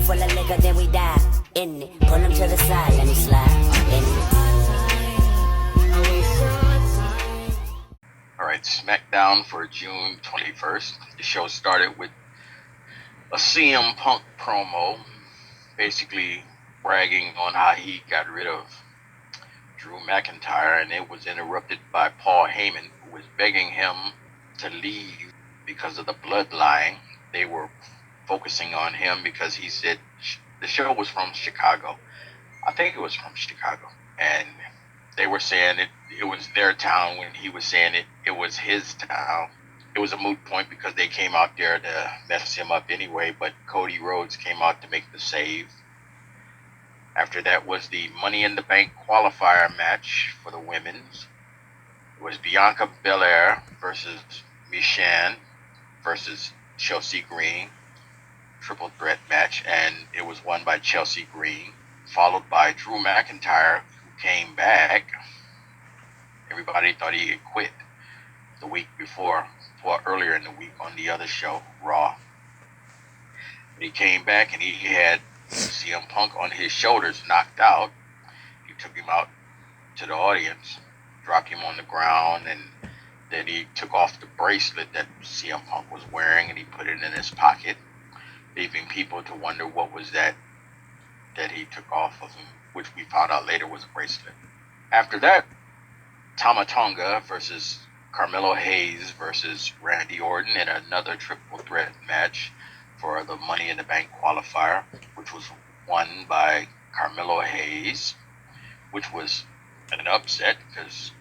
full of liquor, then we dive in it. Pull him to the side, let me slide in it. Alright, SmackDown for June 21st. The show started with a CM Punk promo, basically bragging on how he got rid of Drew McIntyre, and it was interrupted by Paul Heyman, who was begging him to leave because of the bloodline. They were focusing on him because he said the show was from Chicago. I think it was from Chicago. And they were saying it was their town when he was saying it was his town. It was a moot point because they came out there to mess him up anyway, but Cody Rhodes came out to make the save. After that was the Money in the Bank qualifier match for the women's. It was Bianca Belair versus Michin versus Chelsea Green. Triple threat match, and it was won by Chelsea Green, followed by Drew McIntyre, who came back. Everybody thought he had quit the week before, or earlier in the week on the other show, Raw. But he came back and he had CM Punk on his shoulders, knocked out. He took him out to the audience, dropped him on the ground, and then he took off the bracelet that CM Punk was wearing and he put it in his pocket, leaving people to wonder what was that he took off of him, which we found out later was a bracelet. After that, Tama Tonga versus Carmelo Hayes versus Randy Orton in another triple threat match for the Money in the Bank qualifier, which was won by Carmelo Hayes, which was an upset because,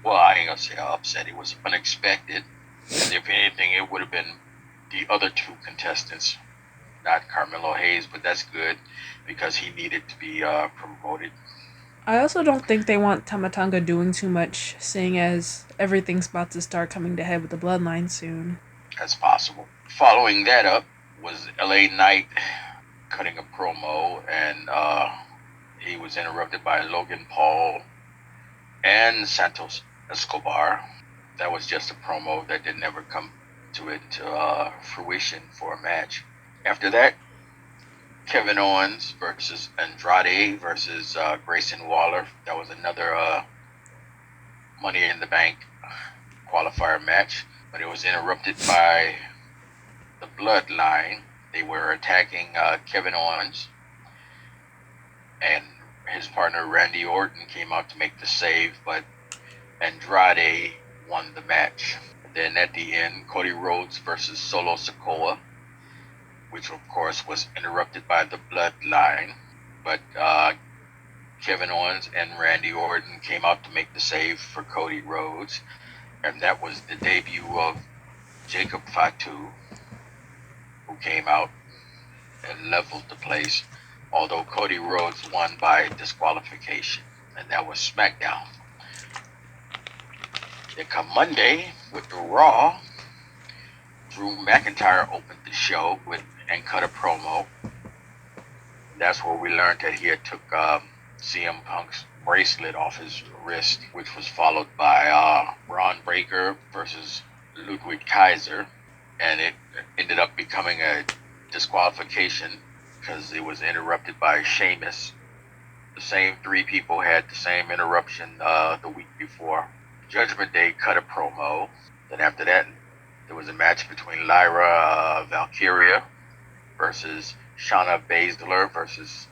well, I ain't gonna say an upset, it was unexpected. And if anything, it would have been the other two contestants, not Carmelo Hayes, but that's good because he needed to be promoted. I also don't think they want Tama Tonga doing too much, seeing as everything's about to start coming to head with the bloodline soon. That's possible. Following that up was LA Knight cutting a promo, and he was interrupted by Logan Paul and Santos Escobar. That was just a promo that didn't ever come to fruition for a match. After that, Kevin Owens versus Andrade versus Grayson Waller. That was another Money in the Bank qualifier match, but it was interrupted by the Bloodline. They were attacking Kevin Owens, and his partner Randy Orton came out to make the save, but Andrade won the match. And then at the end, Cody Rhodes versus Solo Sikoa, which of course was interrupted by the Bloodline, but Kevin Owens and Randy Orton came out to make the save for Cody Rhodes, and that was the debut of Jacob Fatu, who came out and leveled the place, although Cody Rhodes won by disqualification, and that was SmackDown. Then come Monday with the Raw, Drew McIntyre opened the show and cut a promo. That's where we learned that he had took CM Punk's bracelet off his wrist, which was followed by Braun Breaker versus Ludwig Kaiser, and it ended up becoming a disqualification because it was interrupted by Sheamus. The same three people had the same interruption the week before. Judgment Day cut a promo. Then after that, there was a match between Lyra Valkyria versus Shayna Baszler versus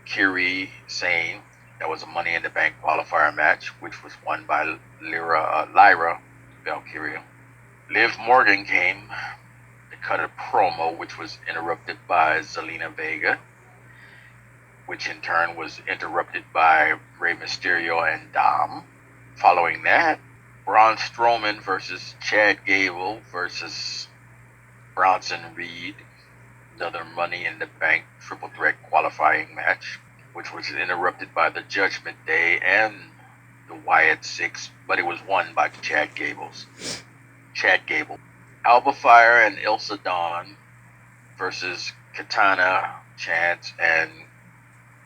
Kairi Sane. That was a Money in the Bank qualifier match, which was won by Lyra Valkyria. Liv Morgan came to cut a promo, which was interrupted by Zelina Vega, which in turn was interrupted by Rey Mysterio and Dom. Following that, Braun Strowman versus Chad Gable versus Bronson Reed, another Money in the Bank triple threat qualifying match, which was interrupted by the Judgment Day and the Wyatt Six, but it was won by Chad Gable. Alba Fire and Ilsa Dawn versus Katana, Chance, and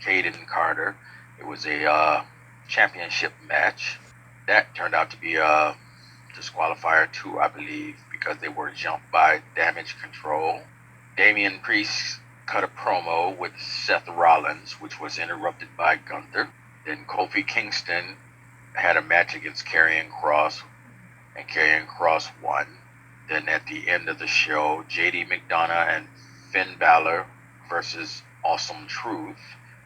Kaden Carter. It was a championship match. That turned out to be a disqualifier too, I believe, because they were jumped by Damage Control. Damian Priest cut a promo with Seth Rollins, which was interrupted by Gunther. Then Kofi Kingston had a match against Karrion Kross, and Karrion Kross won. Then at the end of the show, JD McDonough and Finn Balor versus Awesome Truth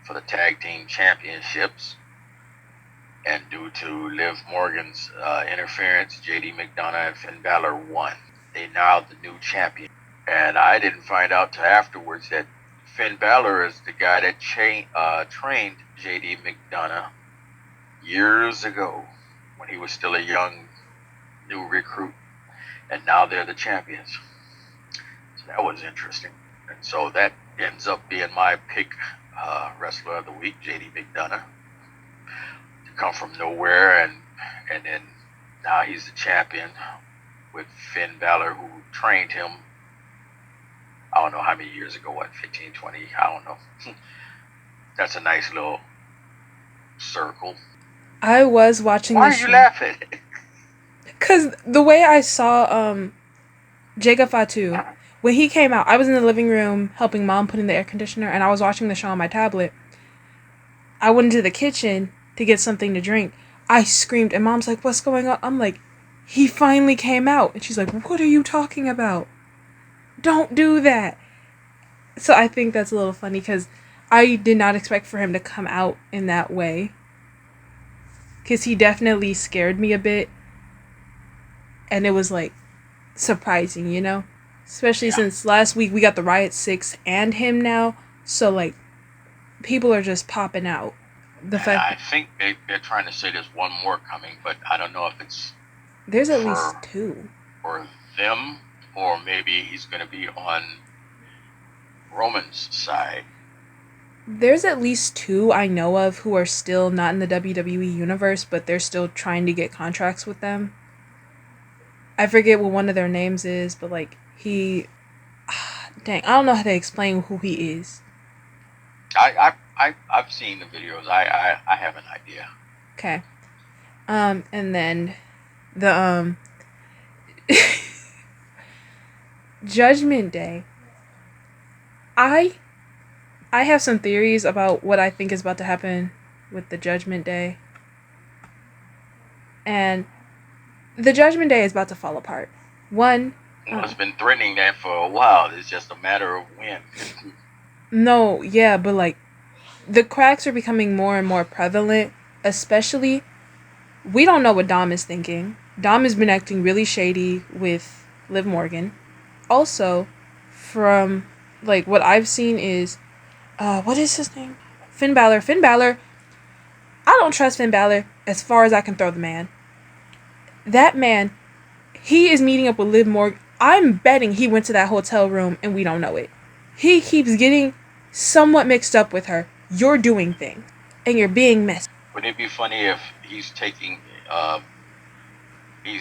for the Tag Team Championships. And due to Liv Morgan's interference, JD McDonough and Finn Balor won. They now the new champion. And I didn't find out till afterwards that Finn Balor is the guy that trained JD McDonough years ago when he was still a young new recruit. And now they're the champions. So that was interesting. And so that ends up being my pick wrestler of the week, JD McDonough. To come from nowhere and then now he's the champion with Finn Balor, who trained him, I don't know how many years ago, 15, 20, I don't know. That's a nice little circle. I was watching Why the are show. you laughing? Because the way I saw Jacob Fatu, when he came out, I was in the living room helping Mom put in the air conditioner, and I was watching the show on my tablet. I went into the kitchen to get something to drink. I screamed, and Mom's like, "What's going on?" I'm like, "He finally came out." And she's like, "What are you talking about? Don't do that." So I think that's a little funny, because I did not expect for him to come out in that way. Because he definitely scared me a bit. And it was, like, surprising, you know? Especially since last week we got the Riot 6 and him now. So, like, people are just popping out. I think they're trying to say there's one more coming, but I don't know if it's... There's at least 2. For them, or maybe he's going to be on Roman's side. There's at least 2 I know of who are still not in the WWE universe, but they're still trying to get contracts with them. I forget what one of their names is, but, like, he... Dang, I don't know how to explain who he is. I've seen the videos. I have an idea. Okay. And then the Judgment Day. I have some theories about what I think is about to happen with the Judgment Day. And the Judgment Day is about to fall apart. One... It's been threatening that for a while. It's just a matter of when. No, yeah, but, like, the cracks are becoming more and more prevalent, especially... We don't know what Dom is thinking. Dom has been acting really shady with Liv Morgan. Also, from, like, what I've seen is... what is his name? Finn Balor. Finn Balor. I don't trust Finn Balor as far as I can throw the man. That man, he is meeting up with Liv Morgan. I'm betting he went to that hotel room and we don't know it. He keeps getting somewhat mixed up with her. You're doing things. And you're being messy. Wouldn't it be funny if he's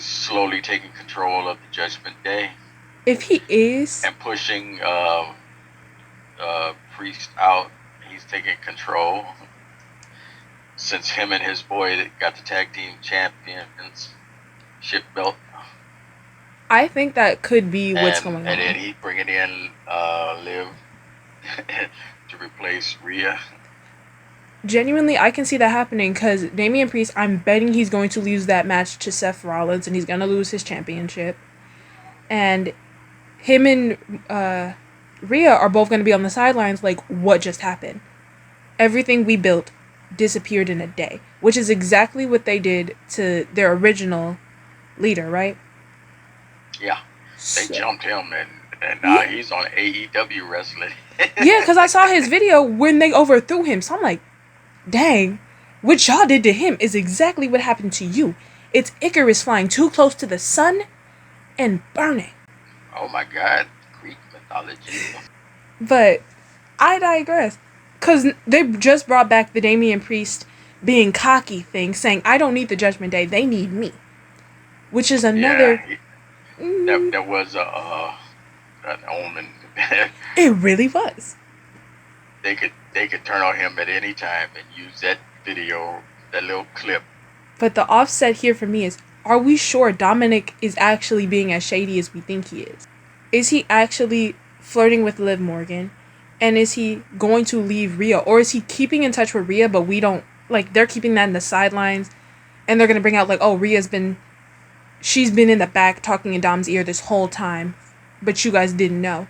slowly taking control of the Judgment Day? If he is... And pushing Priest out, he's taking control. Since him and his boy got the tag team championship belt. I think that could be what's going on. And then he bringing in Liv to replace Rhea. Genuinely, I can see that happening, because Damian Priest, I'm betting he's going to lose that match to Seth Rollins, and he's going to lose his championship. And him and Rhea are both going to be on the sidelines like, what just happened? Everything we built disappeared in a day, which is exactly what they did to their original leader, right? Yeah, they jumped him, and now he's on AEW wrestling. Yeah, because I saw his video when they overthrew him, so I'm like, dang, what y'all did to him is exactly what happened to you. It's Icarus flying too close to the sun and burning. Oh my God, Greek mythology. But I digress, because they just brought back the Damian Priest being cocky thing, saying, I don't need the Judgment Day, they need me. Which is another... Yeah, that was an omen. It really was. They could turn on him at any time and use that video, that little clip. But the offset here for me is, are we sure Dominic is actually being as shady as we think he is? Is he actually flirting with Liv Morgan? And is he going to leave Rhea? Or is he keeping in touch with Rhea, but we don't, like, they're keeping that in the sidelines, and they're going to bring out, like, oh, she's been in the back talking in Dom's ear this whole time, but you guys didn't know.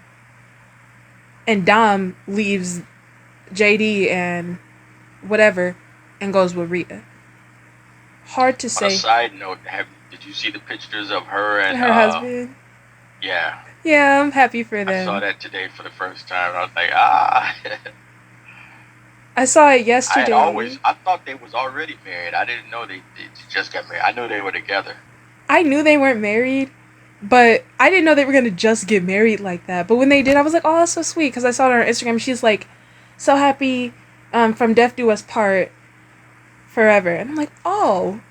And Dom leaves JD and whatever and goes with Rhea. Hard to say. On a side note, did you see the pictures of her and Her husband? Yeah. Yeah, I'm happy for them. I saw that today for the first time. I was like, ah. I saw it yesterday. I thought they was already married. I didn't know they just got married. I knew they were together. I knew they weren't married, but I didn't know they were going to just get married like that. But when they did, I was like, oh, that's so sweet. Because I saw it on her Instagram. She's like, so happy from Death Do Us Part forever. And I'm like, oh.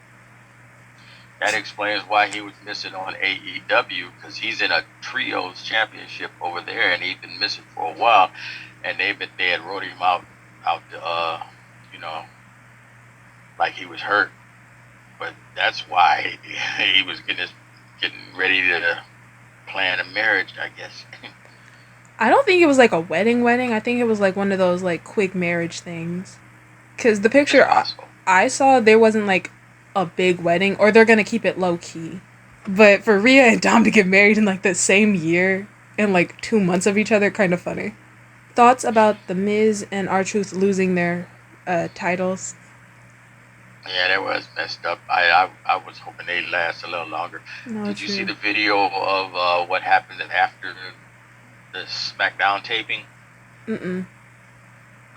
That explains why he was missing on AEW, because he's in a trios championship over there, and he's been missing for a while. And they had wrote him out like he was hurt. But that's why he was getting ready to plan a marriage, I guess. I don't think it was like a wedding. I think it was like one of those like quick marriage things. Because the picture I saw, there wasn't like a big wedding, or they're gonna keep it low key. But for Rhea and Dom to get married in like the same year and like 2 months of each other, kind of funny. Thoughts about The Miz and R-Truth losing their titles? Yeah, that was messed up. I was hoping they'd last a little longer. No, Did you see the video of what happened after the SmackDown taping? Mm-mm.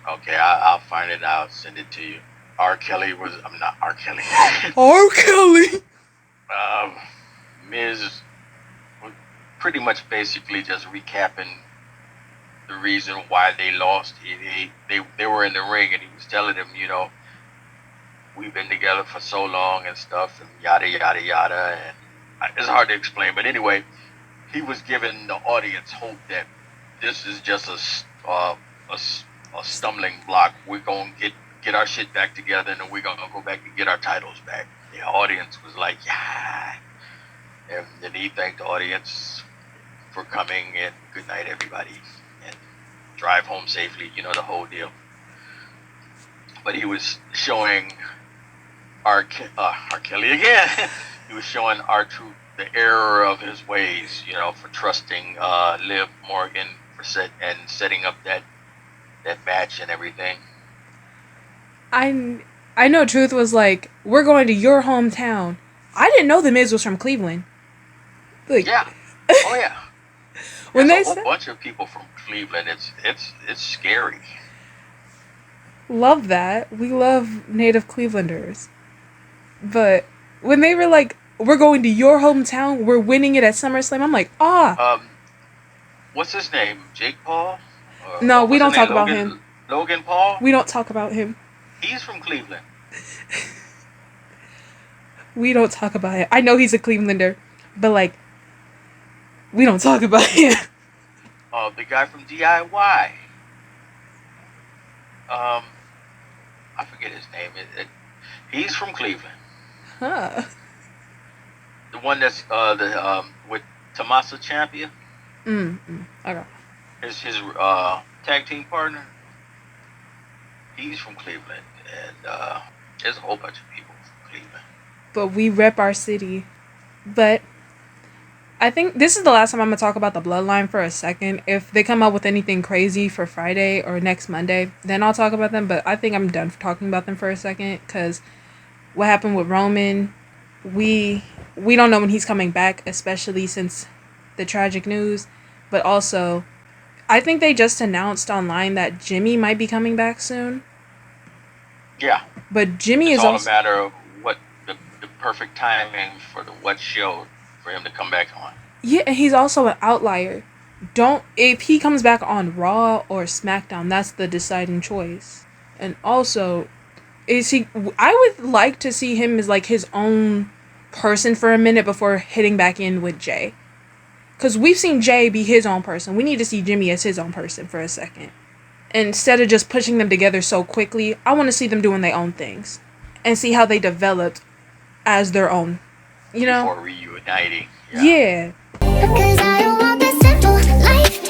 Okay, I'll find it. I'll send it to you. I'm not R. Kelly. R. Kelly! Miz was pretty much basically just recapping the reason why they lost. They were in the ring, and he was telling them, we've been together for so long and stuff, and yada, yada, yada. And it's hard to explain. But anyway, he was giving the audience hope that this is just a stumbling block. We're going to get our shit back together, and then we're going to go back and get our titles back. The audience was like, yeah. And then he thanked the audience for coming, and good night, everybody. And drive home safely, the whole deal. But he was showing R. Kelly again. He was showing R-Truth the error of his ways, for trusting Liv Morgan and setting up that match and everything. I know Truth was like, we're going to your hometown. I didn't know The Miz was from Cleveland. Like, yeah. Oh yeah. When There's a whole bunch of people from Cleveland. It's scary. Love that. We love native Clevelanders. But when they were like, we're going to your hometown, we're winning it at SummerSlam, I'm like, what's his name? Jake Paul? No, we don't talk about him. Logan Paul? We don't talk about him. He's from Cleveland. We don't talk about him. I know he's a Clevelander, but like, we don't talk about him. The guy from DIY. I forget his name. He's from Cleveland. Huh. The one that's with Tommaso Ciampa. Okay. His tag team partner. He's from Cleveland, and there's a whole bunch of people from Cleveland. But we rep our city. But I think this is the last time I'm going to talk about the Bloodline for a second. If they come up with anything crazy for Friday or next Monday, then I'll talk about them. But I think I'm done talking about them for a second, because what happened with Roman, we don't know when he's coming back, especially since the tragic news. But also, I think they just announced online that Jimmy might be coming back soon. Yeah. But Jimmy it's is all also a matter of what the perfect timing for what show for him to come back on. Yeah, and he's also an outlier. If he comes back on Raw or SmackDown, that's the deciding choice. And also, I would like to see him as like his own person for a minute before hitting back in with Jay. Because we've seen Jay be his own person. We need to see Jimmy as his own person for a second. Instead of just pushing them together so quickly, I want to see them doing their own things. And see how they developed as their own. Before reuniting. Yeah. Cause I don't want the simple life.